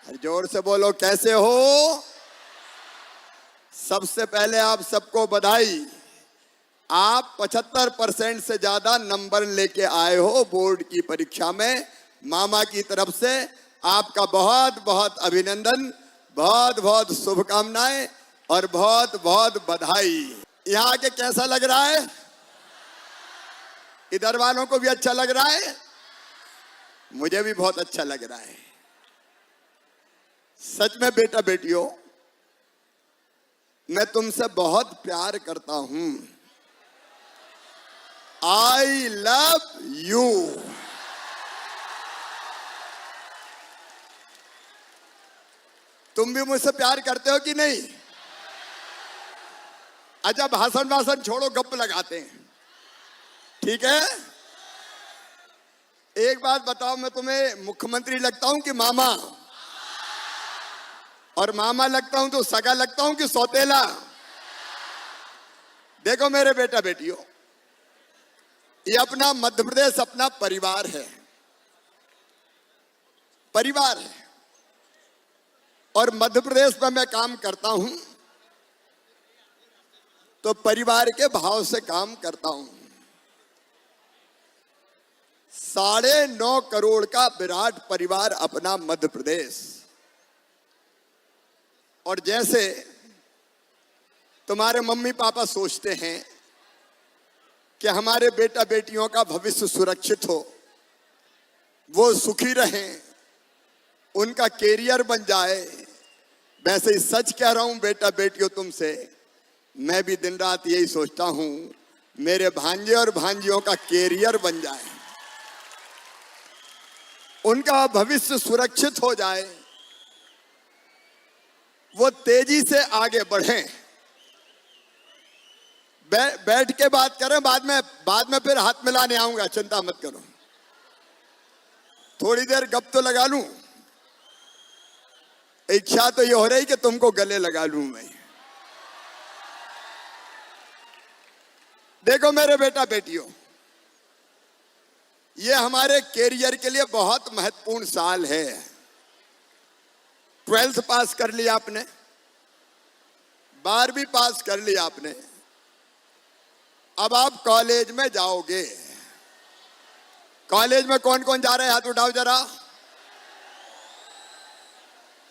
जोर से बोलो, कैसे हो? सबसे पहले आप सबको बधाई। आप 75% से ज्यादा नंबर लेके आए हो बोर्ड की परीक्षा में। मामा की तरफ से आपका बहुत बहुत अभिनंदन, बहुत बहुत शुभकामनाएं और बहुत बहुत बधाई। यहाँ आके कैसा लग रहा है? इधर वालों को भी अच्छा लग रहा है? मुझे भी बहुत अच्छा लग रहा है। सच में बेटा बेटियों, मैं तुमसे बहुत प्यार करता हूं। I love you. तुम भी मुझसे प्यार करते हो कि नहीं? अच्छा, भाषण भाषण छोड़ो, गप लगाते हैं, ठीक है? एक बात बताओ, मैं तुम्हें मुख्यमंत्री लगता हूं कि मामा? और मामा लगता हूं तो सगा लगता हूं कि सौतेला? देखो मेरे बेटा बेटियों, ये अपना मध्य प्रदेश अपना परिवार है, परिवार है। और मध्य प्रदेश में मैं काम करता हूं तो परिवार के भाव से काम करता हूं। 9.5 करोड़ का विराट परिवार अपना मध्य प्रदेश। और जैसे तुम्हारे मम्मी पापा सोचते हैं कि हमारे बेटा बेटियों का भविष्य सुरक्षित हो, वो सुखी रहें, उनका कैरियर बन जाए, वैसे ही सच कह रहा हूं बेटा बेटियों तुमसे, मैं भी दिन रात यही सोचता हूं मेरे भांजे और भांजियों का कैरियर बन जाए, उनका भविष्य सुरक्षित हो जाए, वो तेजी से आगे बढ़ें। बैठ के बात करें, बाद में फिर हाथ मिलाने आऊंगा, चिंता मत करो। थोड़ी देर गप तो लगा लूं। इच्छा तो ये हो रही कि तुमको गले लगा लूं मैं। देखो मेरे बेटा बेटियों, ये हमारे कैरियर के लिए बहुत महत्वपूर्ण साल है। 12th पास कर लिया आपने, 12वीं पास कर लिया आपने, अब आप कॉलेज में जाओगे। कॉलेज में कौन कौन जा रहे हैं? हाथ उठाओ जरा।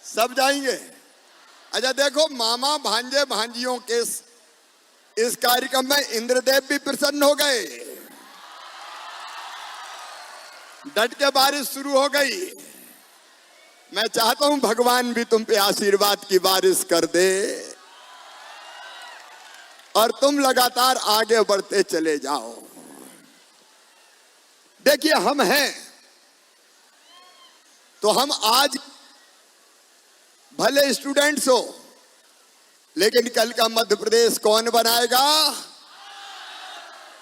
सब जाएंगे? अच्छा देखो, मामा भांजे भांजियों के इस कार्यक्रम में इंद्रदेव भी प्रसन्न हो गए, डट के बारिश शुरू हो गई। मैं चाहता हूं भगवान भी तुम पे आशीर्वाद की बारिश कर दे और तुम लगातार आगे बढ़ते चले जाओ। देखिए, हम हैं तो हम आज भले स्टूडेंट्स हो, लेकिन कल का मध्य प्रदेश कौन बनाएगा?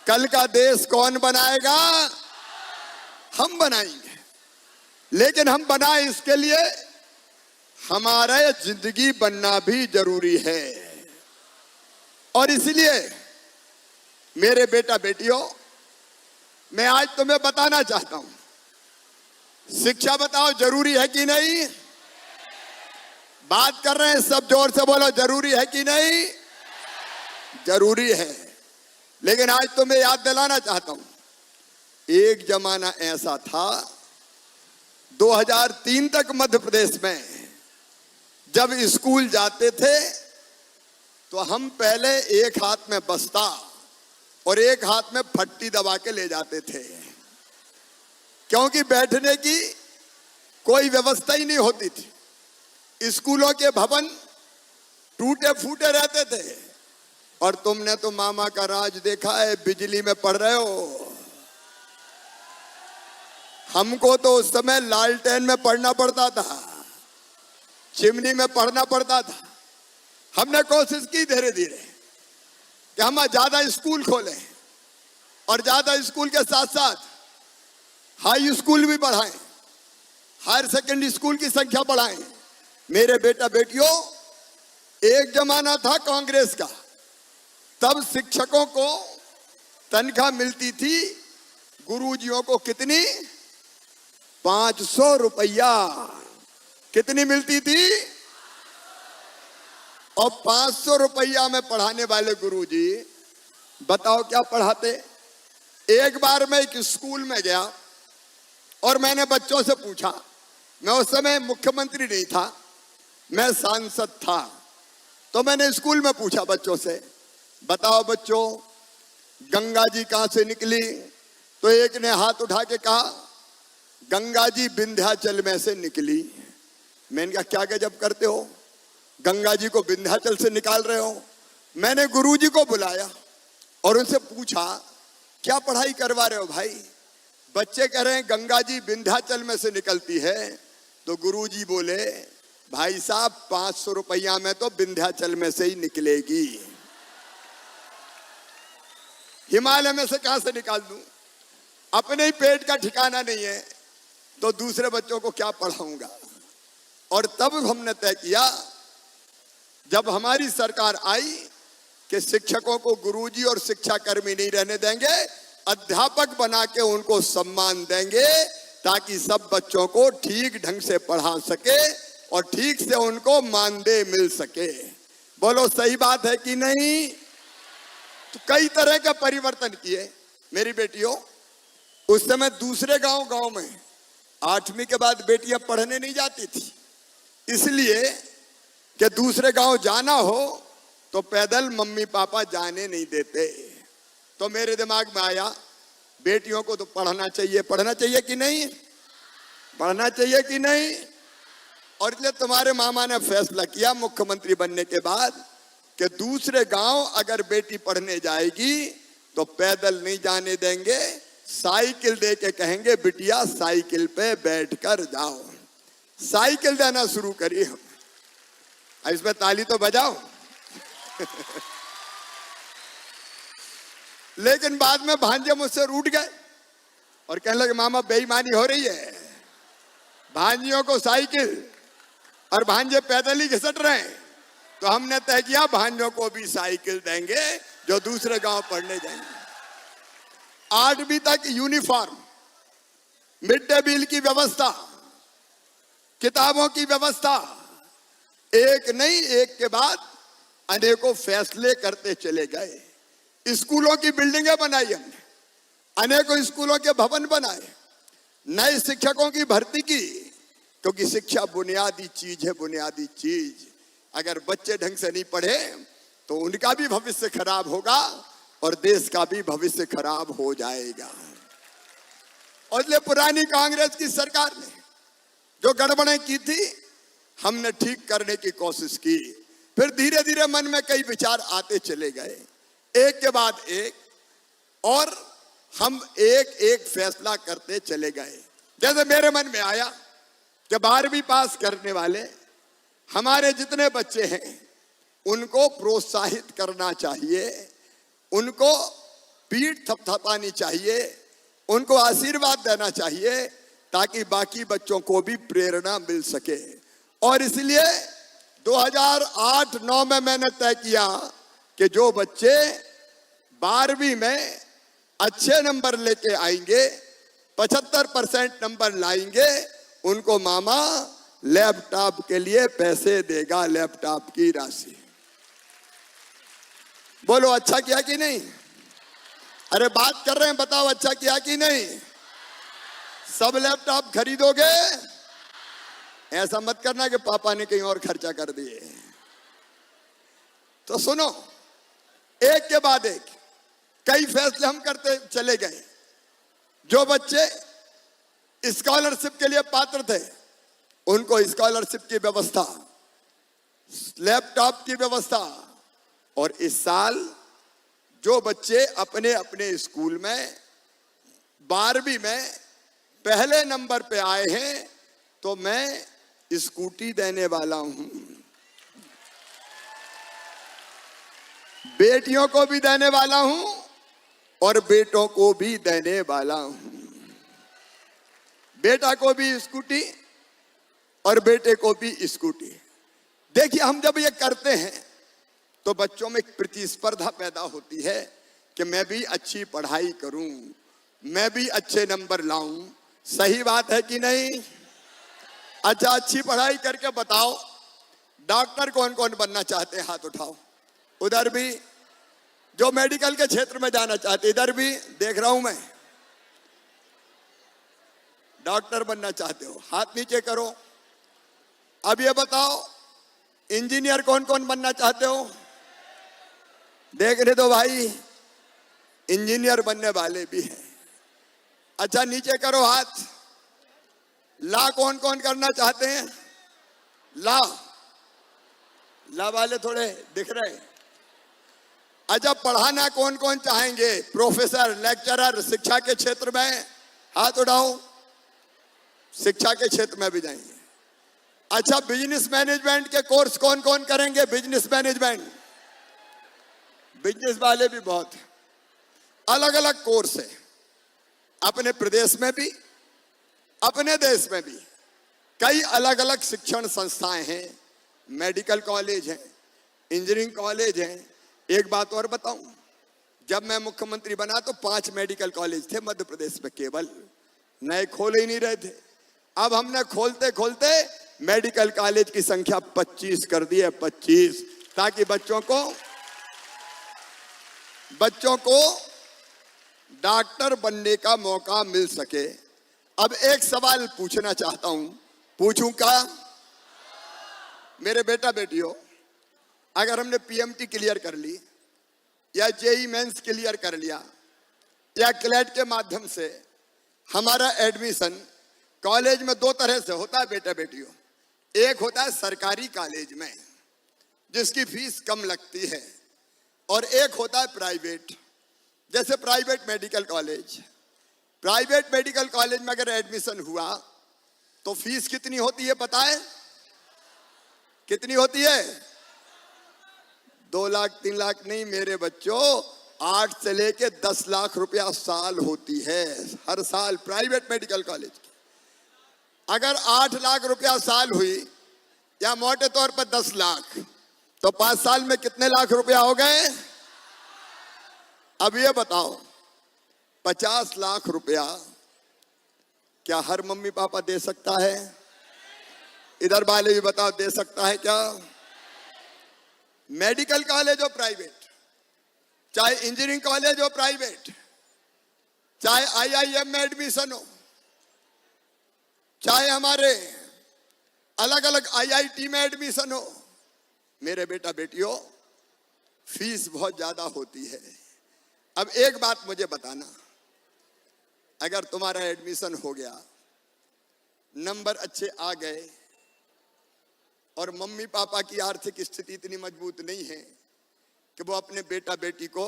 कल का देश कौन बनाएगा? हम बनाएंगे। लेकिन हम बनाए इसके लिए हमारा जिंदगी बनना भी जरूरी है। और इसलिए मेरे बेटा बेटियों, मैं आज तुम्हें बताना चाहता हूं, शिक्षा बताओ जरूरी है कि नहीं? बात कर रहे हैं सब, जोर से बोलो, जरूरी है कि नहीं? जरूरी है। लेकिन आज तुम्हें याद दिलाना चाहता हूं, एक जमाना ऐसा था 2003 तक मध्य प्रदेश में जब स्कूल जाते थे तो हम पहले एक हाथ में बस्ता और एक हाथ में फट्टी दबा के ले जाते थे, क्योंकि बैठने की कोई व्यवस्था ही नहीं होती थी। स्कूलों के भवन टूटे फूटे रहते थे। और तुमने तो मामा का राज देखा है, बिजली में पढ़ रहे हो। हमको तो उस समय लालटेन में पढ़ना पड़ता था, चिमनी में पढ़ना पड़ता था। हमने कोशिश की धीरे धीरे कि हम ज्यादा स्कूल खोलें और ज्यादा स्कूल के साथ साथ हाई स्कूल भी बढ़ाएं, हायर सेकेंडरी स्कूल की संख्या बढ़ाएं। मेरे बेटा बेटियों, एक जमाना था कांग्रेस का, तब शिक्षकों को तनख्वाह मिलती थी, गुरुजियों को कितनी? 500 रुपया। कितनी मिलती थी? और 500 रुपया में पढ़ाने वाले गुरुजी बताओ क्या पढ़ाते। एक बार मैं एक स्कूल में गया और मैंने बच्चों से पूछा, मैं उस समय मुख्यमंत्री नहीं था, मैं सांसद था, तो मैंने स्कूल में पूछा बच्चों से, बताओ बच्चों गंगा जी कहां से निकली? तो एक ने हाथ उठा के कहा गंगा जी विंध्याचल में से निकली। मैंने कहा क्या गजब करते हो, गंगा जी को विंध्याचल से निकाल रहे हो। मैंने गुरुजी को बुलाया और उनसे पूछा क्या पढ़ाई करवा रहे हो भाई? बच्चे कह रहे हैं गंगा जी विंध्याचल में से निकलती है। तो गुरुजी बोले भाई साहब 500 रुपया में तो विंध्याचल में से ही निकलेगी, हिमालय में से कहां से निकाल दूं? अपने ही पेट का ठिकाना नहीं है तो दूसरे बच्चों को क्या पढ़ाऊंगा। और तब हमने तय किया, जब हमारी सरकार आई, कि शिक्षकों को गुरुजी और शिक्षा कर्मी नहीं रहने देंगे, अध्यापक बना के उनको सम्मान देंगे ताकि सब बच्चों को ठीक ढंग से पढ़ा सके और ठीक से उनको मानदेय मिल सके। बोलो सही बात है कि नहीं? तो कई तरह के परिवर्तन किए मेरी बेटियों। उस समय दूसरे गांव में 8वीं के बाद बेटियां पढ़ने नहीं जाती थी, इसलिए कि दूसरे गांव जाना हो तो पैदल मम्मी पापा जाने नहीं देते। तो मेरे दिमाग में आया बेटियों को तो पढ़ना चाहिए कि नहीं? पढ़ना चाहिए कि नहीं? और इसलिए तुम्हारे मामा ने फैसला किया मुख्यमंत्री बनने के बाद कि दूसरे गांव अगर बेटी पढ़ने जाएगी तो पैदल नहीं जाने देंगे, साइकिल दे के कहेंगे बिटिया साइकिल पे बैठकर जाओ। साइकिल देना शुरू करिए हम। इसमें ताली तो बजाओ। लेकिन बाद में भांजे मुझसे रूठ गए और कहने लगे मामा बेईमानी हो रही है, भांजियों को साइकिल और भांजे पैदल ही घिसट रहे हैं। तो हमने तय किया भांजों को भी साइकिल देंगे जो दूसरे गांव पढ़ने जाएंगे। 8वीं तक यूनिफॉर्म, मिड डे मील की व्यवस्था, किताबों की व्यवस्था, एक नहीं एक के बाद अनेकों फैसले करते चले गए। स्कूलों की बिल्डिंगें बनाई हमने, अनेकों स्कूलों के भवन बनाए, नए शिक्षकों की भर्ती की, क्योंकि शिक्षा बुनियादी चीज है, बुनियादी चीज। अगर बच्चे ढंग से नहीं पढ़े तो उनका भी भविष्य खराब होगा और देश का भी भविष्य खराब हो जाएगा। और इसलिए पुरानी कांग्रेस की सरकार ने जो गड़बड़ें की थी हमने ठीक करने की कोशिश की। फिर धीरे धीरे मन में कई विचार आते चले गए, एक के बाद एक, और हम एक एक फैसला करते चले गए। जैसे मेरे मन में आया कि 12वीं पास करने वाले हमारे जितने बच्चे हैं उनको प्रोत्साहित करना चाहिए, उनको पीठ थपथपानी चाहिए, उनको आशीर्वाद देना चाहिए ताकि बाकी बच्चों को भी प्रेरणा मिल सके। और इसलिए 2008-9 में मैंने तय किया कि जो बच्चे 12वीं में अच्छे नंबर लेके आएंगे, 75% नंबर लाएंगे, उनको मामा लैपटॉप के लिए पैसे देगा, लैपटॉप की राशि। बोलो अच्छा किया कि नहीं? अरे बात कर रहे हैं, बताओ अच्छा किया कि नहीं? सब लैपटॉप खरीदोगे? ऐसा मत करना कि पापा ने कहीं और खर्चा कर दिए। तो सुनो, एक के बाद एक कई फैसले हम करते चले गए। जो बच्चे स्कॉलरशिप के लिए पात्र थे उनको स्कॉलरशिप की व्यवस्था, लैपटॉप की व्यवस्था, और इस साल जो बच्चे अपने अपने स्कूल में 12वीं में पहले नंबर पे आए हैं तो मैं स्कूटी देने वाला हूं। बेटियों को भी देने वाला हूं और बेटों को भी देने वाला हूं। बेटा को भी स्कूटी और बेटे को भी स्कूटी। देखिए, हम जब ये करते हैं तो बच्चों में एक प्रतिस्पर्धा पैदा होती है कि मैं भी अच्छी पढ़ाई करूं, मैं भी अच्छे नंबर लाऊं। सही बात है कि नहीं? अच्छा, अच्छी पढ़ाई करके बताओ डॉक्टर कौन कौन बनना चाहते हैं? हाथ उठाओ। उधर भी जो मेडिकल के क्षेत्र में जाना चाहते, इधर भी देख रहा हूं मैं। डॉक्टर बनना चाहते हो, हाथ नीचे करो। अब ये बताओ इंजीनियर कौन कौन बनना चाहते हो? देखने दो भाई, इंजीनियर बनने वाले भी हैं। अच्छा, नीचे करो हाथ। ला कौन कौन करना चाहते हैं? ला वाले थोड़े दिख रहे। अच्छा, पढ़ाना कौन कौन चाहेंगे? प्रोफेसर, लेक्चरर, शिक्षा के क्षेत्र में हाथ उठाओ। शिक्षा के क्षेत्र में भी जाएंगे। अच्छा, बिजनेस मैनेजमेंट के कोर्स कौन कौन करेंगे? बिजनेस मैनेजमेंट, बिजनेस वाले भी बहुत हैं। अलग अलग कोर्स है अपने प्रदेश में भी, अपने देश में भी। कई अलग अलग शिक्षण संस्थाएं हैं, मेडिकल कॉलेज हैं, इंजीनियरिंग कॉलेज हैं। एक बात और बताऊं, जब मैं मुख्यमंत्री बना तो 5 मेडिकल कॉलेज थे मध्य प्रदेश में, केवल नए खोल ही नहीं रहे थे। अब हमने खोलते खोलते मेडिकल कॉलेज की संख्या 25 कर दी है, 25, ताकि बच्चों को डॉक्टर बनने का मौका मिल सके। अब एक सवाल पूछना चाहता हूं, पूछूं क्या? मेरे बेटा बेटियों, अगर हमने पीएमटी क्लियर कर ली या जेई मेंस क्लियर कर लिया या क्लेट के माध्यम से हमारा एडमिशन कॉलेज में 2 तरह से होता है बेटा बेटियों। एक होता है सरकारी कॉलेज में जिसकी फीस कम लगती है, और एक होता है प्राइवेट। जैसे private medical college, private medical college में अगर एडमिशन हुआ तो फीस कितनी होती है पता है? कितनी होती है? 2 लाख 3 लाख नहीं मेरे बच्चों, 8 से लेके 10 लाख रुपया साल होती है, हर साल प्राइवेट मेडिकल कॉलेज की। अगर 8 लाख रुपया साल हुई या मोटे तौर पर 10 लाख, तो 5 साल में कितने लाख रुपया हो गए? अब ये बताओ 50 लाख रुपया क्या हर मम्मी पापा दे सकता है? इधर वाले भी बताओ, दे सकता है क्या? मेडिकल कॉलेज हो प्राइवेट, चाहे इंजीनियरिंग कॉलेज हो प्राइवेट, चाहे आईआईएम में एडमिशन हो, चाहे हमारे अलग अलग आईआईटी में एडमिशन हो, मेरे बेटा बेटियों फीस बहुत ज्यादा होती है। अब एक बात मुझे बताना, अगर तुम्हारा एडमिशन हो गया, नंबर अच्छे आ गए और मम्मी पापा की आर्थिक स्थिति इतनी मजबूत नहीं है कि वो अपने बेटा बेटी को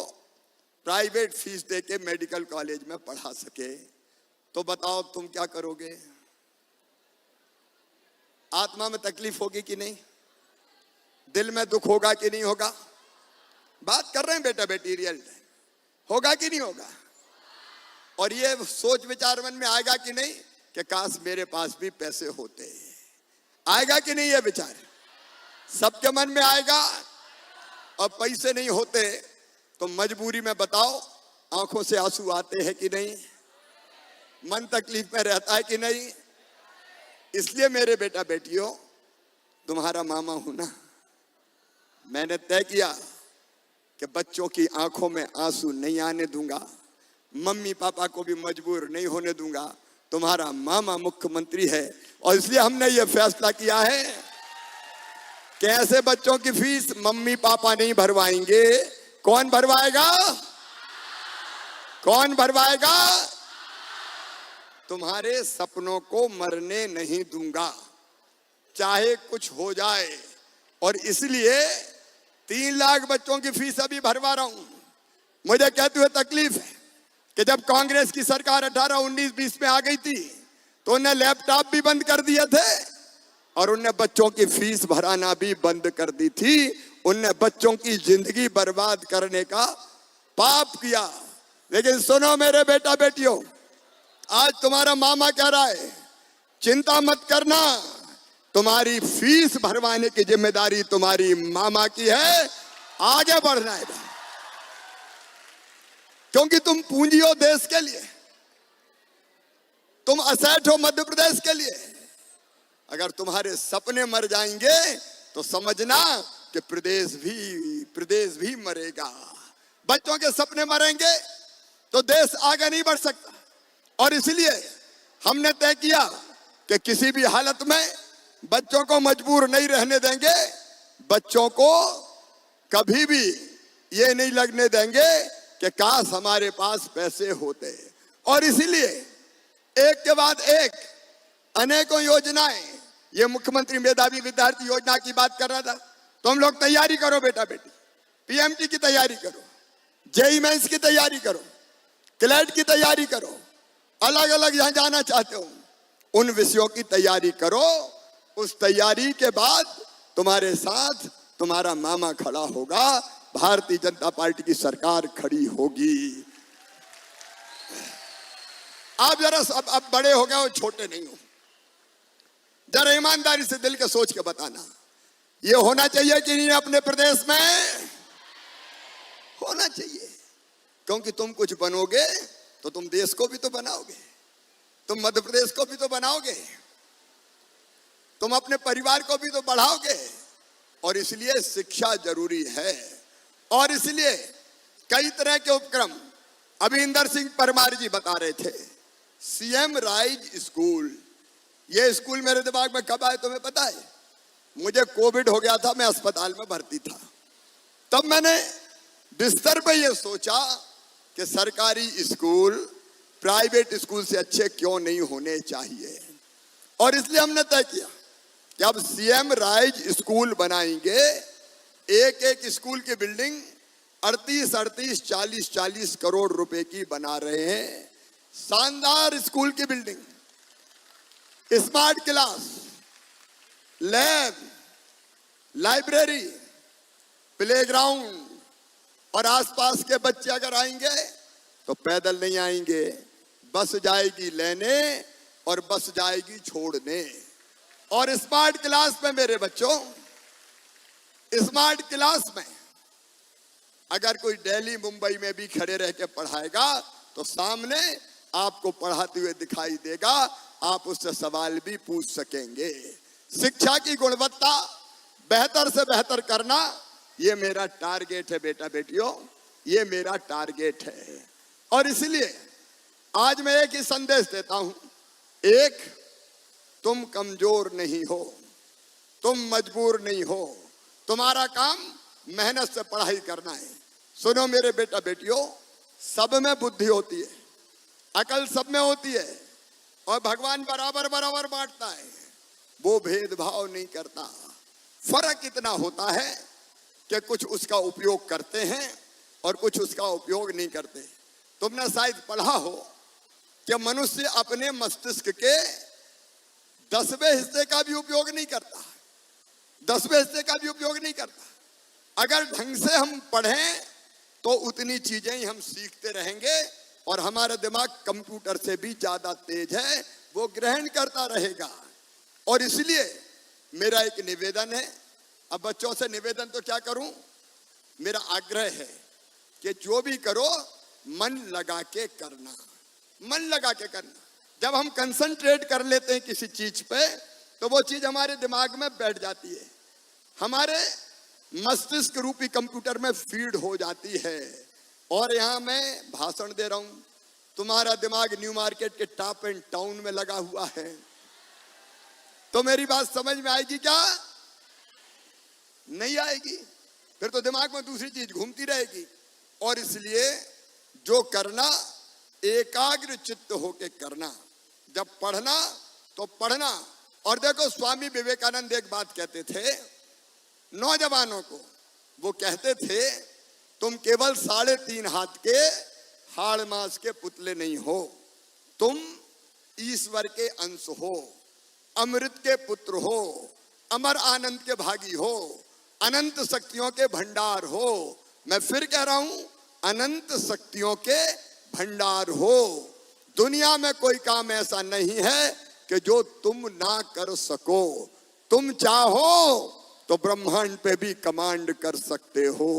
प्राइवेट फीस देके मेडिकल कॉलेज में पढ़ा सके, तो बताओ तुम क्या करोगे? आत्मा में तकलीफ होगी कि नहीं? दिल में दुख होगा कि नहीं होगा? बात कर रहे हैं बेटा बेटी, रियल होगा कि नहीं होगा? और ये सोच विचार मन में आएगा कि नहीं कि काश मेरे पास भी पैसे होते? आएगा कि नहीं? ये विचार सबके मन में आएगा। और पैसे नहीं होते तो मजबूरी में बताओ आंखों से आंसू आते हैं कि नहीं? मन तकलीफ में रहता है कि नहीं? इसलिए मेरे बेटा बेटियों, तुम्हारा मामा हूं ना, मैंने तय किया कि बच्चों की आंखों में आंसू नहीं आने दूंगा, मम्मी पापा को भी मजबूर नहीं होने दूंगा। तुम्हारा मामा मुख्यमंत्री है और इसलिए हमने ये फैसला किया है कि ऐसे बच्चों की फीस मम्मी पापा नहीं भरवाएंगे। कौन भरवाएगा? कौन भरवाएगा? तुम्हारे सपनों को मरने नहीं दूंगा, चाहे कुछ हो जाए। और इसलिए 3 लाख बच्चों की फीस अभी भरवा रहा हूं। मुझे कहते हुए तकलीफ है कि जब कांग्रेस की सरकार 18, 19, 20 में आ गई थी तो उन्हें लैपटॉप भी बंद कर दिए थे और उन्हें बच्चों की फीस भराना भी बंद कर दी थी। उन्हें बच्चों की जिंदगी बर्बाद करने का पाप किया। लेकिन सुनो मेरे बेटा बेटियों, आज तुम्हारा मामा कह रहा है चिंता मत करना, तुम्हारी फीस भरवाने की जिम्मेदारी तुम्हारी मामा की है, आगे बढ़ना है। क्योंकि तुम पूंजी हो देश के लिए, तुम असेट हो मध्य प्रदेश के लिए, अगर तुम्हारे सपने मर जाएंगे तो समझना कि प्रदेश भी मरेगा। बच्चों के सपने मरेंगे तो देश आगे नहीं बढ़ सकता। और इसलिए हमने तय किया कि किसी भी हालत में बच्चों को मजबूर नहीं रहने देंगे। बच्चों को कभी भी ये नहीं लगने देंगे कि काश हमारे पास पैसे होते। और इसीलिए एक के बाद एक अनेकों योजनाएं, ये मुख्यमंत्री मेधावी विद्यार्थी योजना की बात कर रहा था, तो हम लोग तैयारी करो बेटा बेटी, पीएमटी की तैयारी करो, जेईई मेंस की तैयारी करो, क्लेट की तैयारी करो, अलग अलग जहां जाना चाहते हो उन विषयों की तैयारी करो। उस तैयारी के बाद तुम्हारे साथ तुम्हारा मामा खड़ा होगा, भारतीय जनता पार्टी की सरकार खड़ी होगी। आप जरा अब बड़े हो गए हो, छोटे नहीं हो, जरा ईमानदारी से दिल के सोच के बताना, ये होना चाहिए कि नहीं अपने प्रदेश में? होना चाहिए, क्योंकि तुम कुछ बनोगे तो तुम देश को भी तो बनाओगे, तुम मध्य प्रदेश को भी तो बनाओगे, तुम अपने परिवार को भी तो बढ़ाओगे। और इसलिए शिक्षा जरूरी है। और इसलिए कई तरह के उपक्रम अभी इंदर सिंह परमार जी बता रहे थे। सीएम राइज स्कूल, ये स्कूल मेरे दिमाग में कब आए तुम्हें पता है? मुझे कोविड हो गया था, मैं अस्पताल में भर्ती था, तब मैंने बिस्तर पे ये सोचा कि सरकारी स्कूल प्राइवेट स्कूल से अच्छे क्यों नहीं होने चाहिए। और इसलिए हमने तय किया कि अब सीएम राइज स्कूल बनाएंगे। एक एक स्कूल की बिल्डिंग 38 40 करोड़ रुपए की बना रहे हैं। शानदार स्कूल की building, smart class, lab, library, playground. और आसपास के बच्चे अगर आएंगे तो पैदल नहीं आएंगे, बस जाएगी लेने और बस जाएगी छोड़ने। और स्मार्ट क्लास में मेरे बच्चों, स्मार्ट क्लास में अगर कोई दिल्ली मुंबई में भी खड़े रह के पढ़ाएगा तो सामने आपको पढ़ाते हुए दिखाई देगा, आप उससे सवाल भी पूछ सकेंगे। शिक्षा की गुणवत्ता बेहतर से बेहतर करना, ये मेरा टारगेट है बेटा बेटियों, ये मेरा टारगेट है। और इसलिए आज मैं एक ही संदेश देता हूं, एक, तुम कमजोर नहीं हो, तुम मजबूर नहीं हो, तुम्हारा काम मेहनत से पढ़ाई करना है। सुनो मेरे बेटा बेटियों, सब में बुद्धि होती है, अकल सब में होती है, और भगवान बराबर बराबर बांटता है, वो भेदभाव नहीं करता। फर्क इतना होता है कि कुछ उसका उपयोग करते हैं और कुछ उसका उपयोग नहीं करते। तुमने शायद पढ़ा हो कि मनुष्य अपने मस्तिष्क के 10वें हिस्से का भी उपयोग नहीं करता, 10वें हिस्से का भी उपयोग नहीं करता। अगर ढंग से हम पढ़ें तो उतनी चीजें ही हम सीखते रहेंगे, और हमारा दिमाग कंप्यूटर से भी ज्यादा तेज है, वो ग्रहण करता रहेगा। और इसलिए मेरा एक निवेदन है, अब बच्चों से निवेदन तो क्या करूं, मेरा आग्रह है कि जो भी करो मन लगा के करना, मन लगा के करना। जब हम कंसंट्रेट कर लेते हैं किसी चीज पे तो वो चीज हमारे दिमाग में बैठ जाती है, हमारे मस्तिष्क रूपी कंप्यूटर में फीड हो जाती है। और यहां मैं भाषण दे रहा हूं, तुम्हारा दिमाग न्यू मार्केट के टॉप एंड टाउन में लगा हुआ है, तो मेरी बात समझ में आएगी क्या? नहीं आएगी, फिर तो दिमाग में दूसरी चीज घूमती रहेगी। और इसलिए जो करना, एकाग्र चित्त होके करना। जब पढ़ना तो पढ़ना। और देखो, स्वामी विवेकानंद एक बात कहते थे नौजवानों को, वो कहते थे तुम केवल 3.5 हाथ के हाड़ मांस के पुतले नहीं हो, तुम ईश्वर के अंश हो, अमृत के पुत्र हो, अमर आनंद के भागी हो, अनंत शक्तियों के भंडार हो। मैं फिर कह रहा हूं, अनंत शक्तियों के भंडार हो। दुनिया में कोई काम ऐसा नहीं है कि जो तुम ना कर सको। तुम चाहो तो ब्रह्मांड पे भी कमांड कर सकते हो।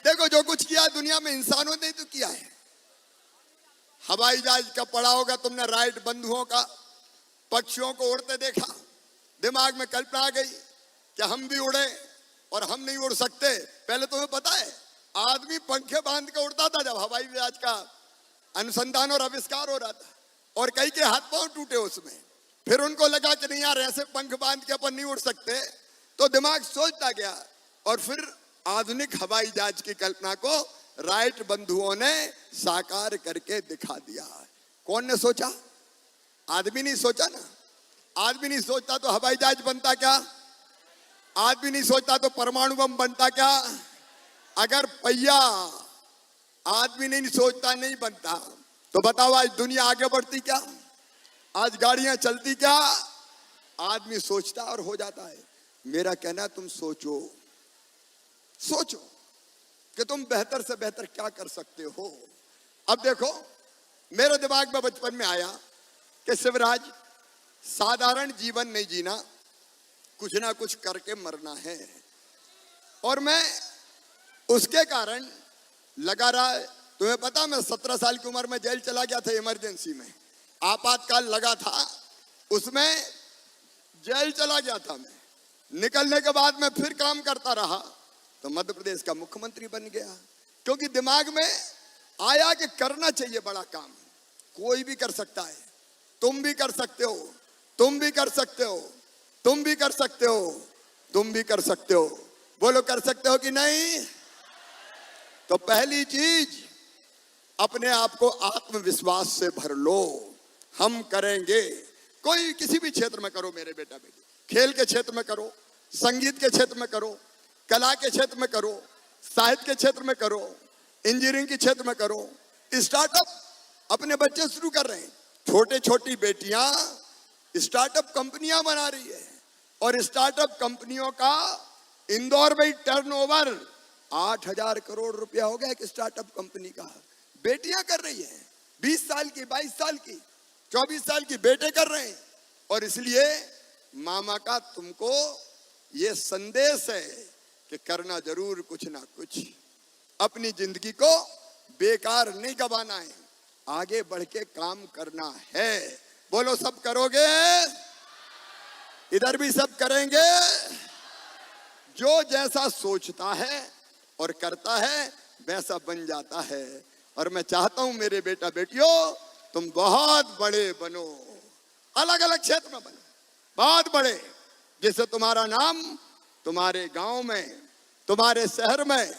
देखो, जो कुछ किया दुनिया में इंसानों ने तो किया है। हवाई जहाज का पढ़ा होगा तुमने, राइट बंधुओं का, पक्षियों को उड़ते देखा, दिमाग में कल्पना आ गई कि हम भी उड़े, और हम नहीं उड़ सकते। पहले तुम्हें पता है आदमी पंखे बांध के उड़ता था जब हवाई जहाज का अनुसंधान और आविष्कार हो रहा था, और कई के हाथ पांव टूटे उसमें। फिर उनको लगा कि नहीं यार, ऐसे पंख बांध के अपन नहीं उड़ सकते, तो दिमाग सोचता गया, और फिर आधुनिक हवाई जहाज की कल्पना को राइट बंधुओं ने साकार करके दिखा दिया। कौन ने सोचा? आदमी नहीं सोचा ना। आदमी नहीं सोचता तो हवाई जहाज बनता क्या? आदमी नहीं सोचता तो परमाणु बम बनता क्या? अगर पहिया आदमी नहीं सोचता नहीं बनता, तो बताओ आज दुनिया आगे बढ़ती क्या? आज गाड़ियां चलती क्या? आदमी सोचता और हो जाता है। मेरा कहना, तुम सोचो, सोचो कि तुम बेहतर से बेहतर क्या कर सकते हो। अब देखो, मेरे दिमाग में बचपन में आया कि शिवराज, साधारण जीवन नहीं जीना, कुछ ना कुछ करके मरना है। और मैं उसके कारण लगा रहा। तुम्हें पता, मैं 17 साल की उम्र में जेल चला गया था, इमरजेंसी में आपातकाल लगा था, उसमें जेल चला गया था मैं। निकलने के बाद मैं फिर काम करता रहा, तो मध्य प्रदेश का मुख्यमंत्री बन गया। क्योंकि दिमाग में आया कि करना चाहिए बड़ा काम, कोई भी कर सकता है, तुम भी कर सकते हो, तुम भी कर सकते हो, तुम भी कर सकते हो, तुम भी कर सकते हो। बोलो, कर सकते हो कि नहीं? तो पहली चीज, अपने आप को आत्मविश्वास से भर लो। हम करेंगे। कोई किसी भी क्षेत्र में करो मेरे बेटा बेटी, खेल के क्षेत्र में करो, संगीत के क्षेत्र में करो, कला के क्षेत्र में करो, साहित्य के क्षेत्र में करो, इंजीनियरिंग के क्षेत्र में करो। स्टार्टअप अपने बच्चे शुरू कर रहे हैं। छोटे छोटी बेटियां स्टार्टअप कंपनियां बना रही है, और स्टार्टअप कंपनियों का इंदौर में टर्नओवर 8,000 करोड़ रुपया हो गया एक स्टार्टअप कंपनी का। बेटियां कर रही है, 20 साल की, 22 साल की, 24 साल की बेटे कर रहे हैं। और इसलिए मामा का तुमको ये संदेश है कि करना जरूर कुछ ना कुछ, अपनी जिंदगी को बेकार नहीं गवाना है, आगे बढ़ के काम करना है। बोलो, सब करोगे? इधर भी सब करेंगे। जो जैसा सोचता है और करता है वैसा बन जाता है। और मैं चाहता हूं मेरे बेटा बेटियों, तुम बहुत बड़े बनो, अलग अलग क्षेत्र में बनो, बहुत बड़े, जिससे तुम्हारा नाम तुम्हारे गांव में, तुम्हारे शहर में,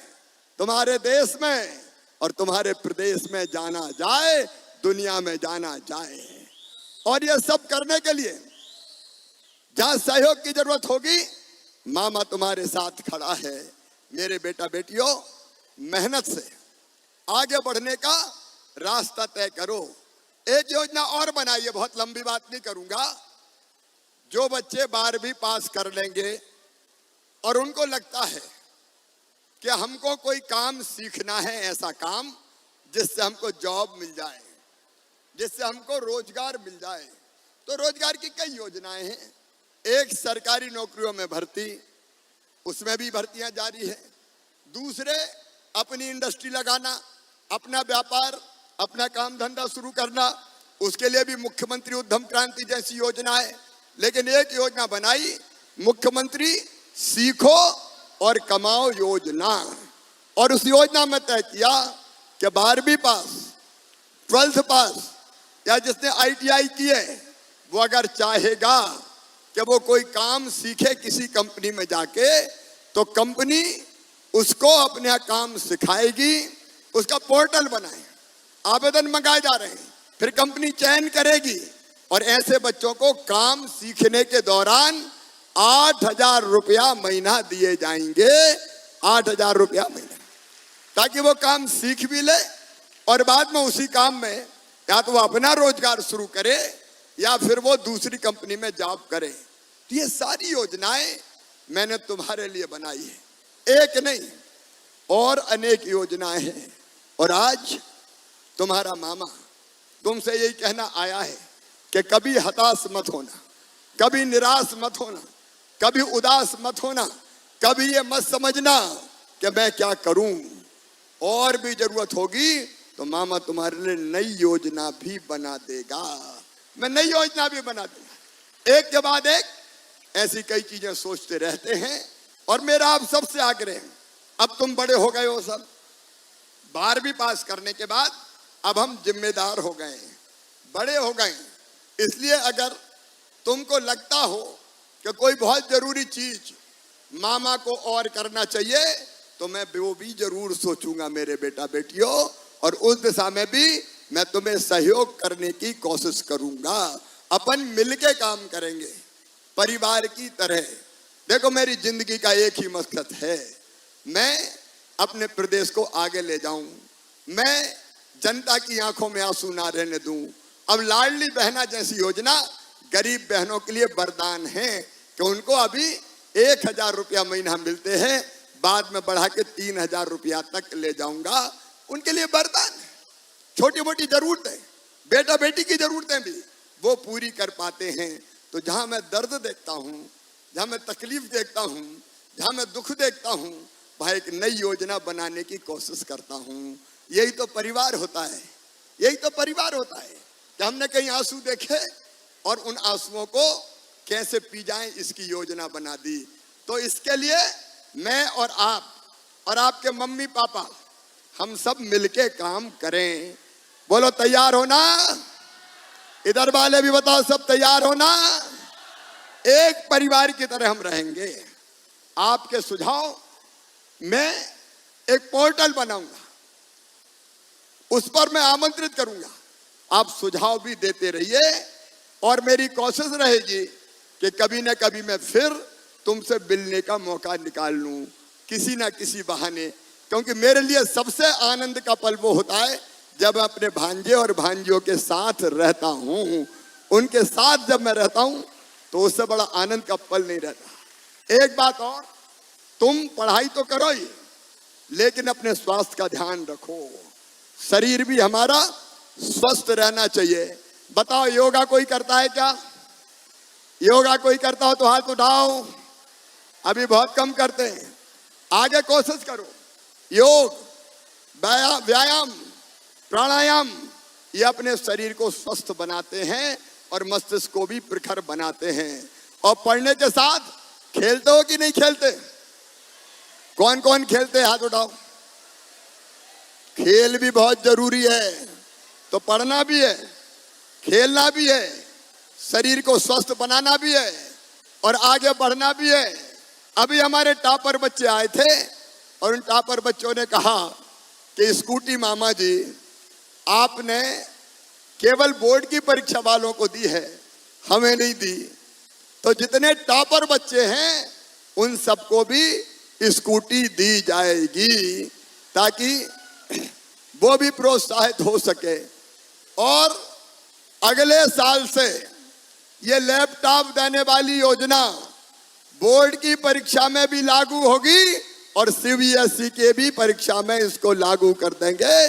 तुम्हारे देश में और तुम्हारे प्रदेश में जाना जाए, दुनिया में जाना जाए। और ये सब करने के लिए जहां सहयोग की जरूरत होगी, मामा तुम्हारे साथ खड़ा है। मेरे बेटा बेटियों, मेहनत से आगे बढ़ने का रास्ता तय करो। एक योजना और बनाइए, बहुत लंबी बात नहीं करूंगा। जो बच्चे 12वीं पास कर लेंगे और उनको लगता है कि हमको कोई काम सीखना है, ऐसा काम जिससे हमको जॉब मिल जाए, जिससे हमको रोजगार मिल जाए, तो रोजगार की कई योजनाएं हैं। एक, सरकारी नौकरियों में भर्ती, उसमें भी भर्तियां जारी है। दूसरे, अपनी इंडस्ट्री लगाना, अपना व्यापार, अपना काम धंधा शुरू करना, उसके लिए भी मुख्यमंत्री उद्यम क्रांति जैसी योजना है। लेकिन एक योजना बनाई, मुख्यमंत्री सीखो और कमाओ योजना। और उस योजना में तय किया कि 12वीं पास, 12th पास या जिसने ITI की है, वो अगर चाहेगा कि वो कोई काम सीखे किसी कंपनी में जाके, तो कंपनी उसको अपने यहाँ काम सिखाएगी, उसका पोर्टल बनाए, आवेदन मंगाए जा रहे हैं, फिर कंपनी चयन करेगी और ऐसे बच्चों को काम सीखने के दौरान 8,000 रुपया महीना दिए जाएंगे। 8,000 रुपया महीना, ताकि वो काम सीख भी ले और बाद में उसी काम में या तो वो अपना रोजगार शुरू करे या फिर वो दूसरी कंपनी में जॉब करे। तो ये सारी योजनाएं मैंने तुम्हारे लिए बनाई है, एक नहीं और अनेक योजनाएं हैं। और आज तुम्हारा मामा तुमसे यही कहना आया है कि कभी हताश मत होना, कभी निराश मत होना, कभी उदास मत होना, कभी ये मत समझना कि मैं क्या करूं। और भी जरूरत होगी तो मामा तुम्हारे लिए नई योजना भी बना देगा। मैं नई योजना भी बना दूंगा। एक के बाद एक ऐसी कई चीजें सोचते रहते हैं। और मेरा आप सबसे आग्रह है, अब तुम बड़े हो गए हो सब, 12वीं पास करने के बाद अब हम जिम्मेदार हो गए हैं, बड़े हो गए हैं। इसलिए अगर तुमको लगता हो कि कोई बहुत जरूरी चीज मामा को और करना चाहिए तो मैं वो भी जरूर सोचूंगा मेरे बेटा बेटियों, और उस दिशा में भी मैं तुम्हें सहयोग करने की कोशिश करूंगा। अपन मिलके काम करेंगे परिवार की तरह। देखो मेरी जिंदगी का एक ही मकसद है, मैं अपने प्रदेश को आगे ले जाऊं, मैं जनता की आंखों में आंसू ना रहने दूं। अब लाडली बहना जैसी योजना गरीब बहनों के लिए वरदान है कि उनको अभी 1000 रुपया महीना मिलते हैं, बाद में बढ़ा के 3000 रुपया तक ले जाऊंगा। उनके लिए वरदान है। छोटी मोटी जरूरतें, बेटा बेटी की जरूरतें भी वो पूरी कर पाते हैं। तो जहां मैं दर्द देखता हूं, जहां मैं तकलीफ देखता हूं, जहां मैं दुख देखता हूं, वहां एक नई योजना बनाने की कोशिश करता हूं। यही तो परिवार होता है, यही तो परिवार होता है कि हमने कहीं आंसू देखे और उन आंसुओं को कैसे पी जाएं इसकी योजना बना दी। तो इसके लिए मैं और आप और आपके मम्मी पापा हम सब मिलके काम करें। बोलो तैयार हो ना? इधर वाले भी बताओ सब तैयार हो ना? एक परिवार की तरह हम रहेंगे। आपके सुझाव, मैं एक पोर्टल बनाऊंगा, उस पर मैं आमंत्रित करूंगा, आप सुझाव भी देते रहिए। और मेरी कोशिश रहेगी कि कभी ना कभी मैं फिर तुमसे मिलने का मौका निकाल लूं किसी ना किसी बहाने, क्योंकि मेरे लिए सबसे आनंद का पल वो होता है जब मैं अपने भांजे और भांजियों के साथ रहता हूं। उनके साथ जब मैं रहता हूं तो उससे बड़ा आनंद का पल नहीं रहता। एक बात और, तुम पढ़ाई तो करो ही, लेकिन अपने स्वास्थ्य का ध्यान रखो। शरीर भी हमारा स्वस्थ रहना चाहिए। बताओ योगा कोई करता है क्या? योगा कोई करता हो तो हाथ उठाओ। अभी बहुत कम करते हैं। आगे कोशिश करो। योग, व्यायाम, प्राणायाम ये अपने शरीर को स्वस्थ बनाते हैं और मस्तिष्क को भी प्रखर बनाते हैं। और पढ़ने के साथ खेलते हो कि नहीं खेलते? कौन कौन खेलते हैं हाथ उठाओ। खेल भी बहुत जरूरी है, तो पढ़ना भी है, खेलना भी है, शरीर को स्वस्थ बनाना भी है और आगे बढ़ना भी है। अभी हमारे टॉपर बच्चे आए थे और उन टॉपर बच्चों ने कहा कि स्कूटी मामा जी आपने केवल बोर्ड की परीक्षा वालों को दी है, हमें नहीं दी। तो जितने टॉपर बच्चे हैं उन सबको भी स्कूटी दी जाएगी ताकि वो भी प्रोत्साहित हो सके। और अगले साल से ये लैपटॉप देने वाली योजना बोर्ड की परीक्षा में भी लागू होगी और सीबीएसई के भी परीक्षा में इसको लागू कर देंगे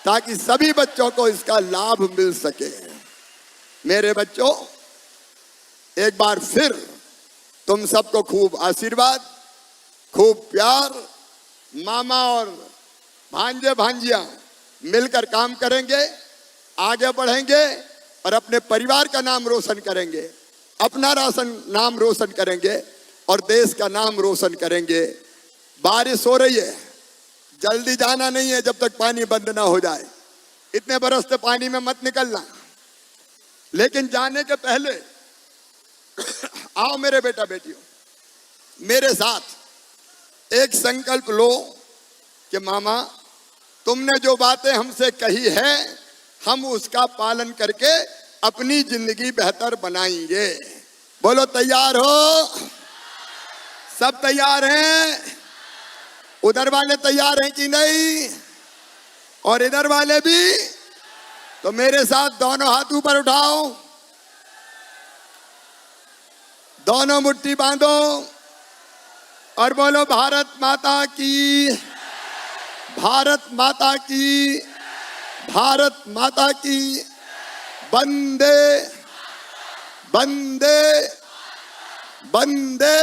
ताकि सभी बच्चों को इसका लाभ मिल सके। मेरे बच्चों, एक बार फिर तुम सबको खूब आशीर्वाद, खूब प्यार। मामा और भांजे भांजियां मिलकर काम करेंगे, आगे बढ़ेंगे और अपने परिवार का नाम रोशन करेंगे, अपना नाम रोशन करेंगे और देश का नाम रोशन करेंगे। बारिश हो रही है, जल्दी जाना नहीं है जब तक पानी बंद ना हो जाए। इतने बरसते पानी में मत निकलना, लेकिन जाने के पहले आओ मेरे बेटा बेटियों, मेरे साथ एक संकल्प लो कि मामा तुमने जो बातें हमसे कही है हम उसका पालन करके अपनी जिंदगी बेहतर बनाएंगे। बोलो तैयार हो? सब तैयार हैं? उधर वाले तैयार हैं कि नहीं? और इधर वाले भी? तो मेरे साथ दोनों हाथ ऊपर उठाओ, दोनों मुट्ठी बांधो और बोलो भारत माता की, भारत माता की, भारत माता की। वंदे वंदे वंदे।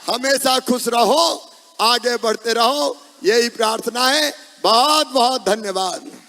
हमेशा खुश रहो, आगे बढ़ते रहो, यही प्रार्थना है। बहुत बहुत धन्यवाद।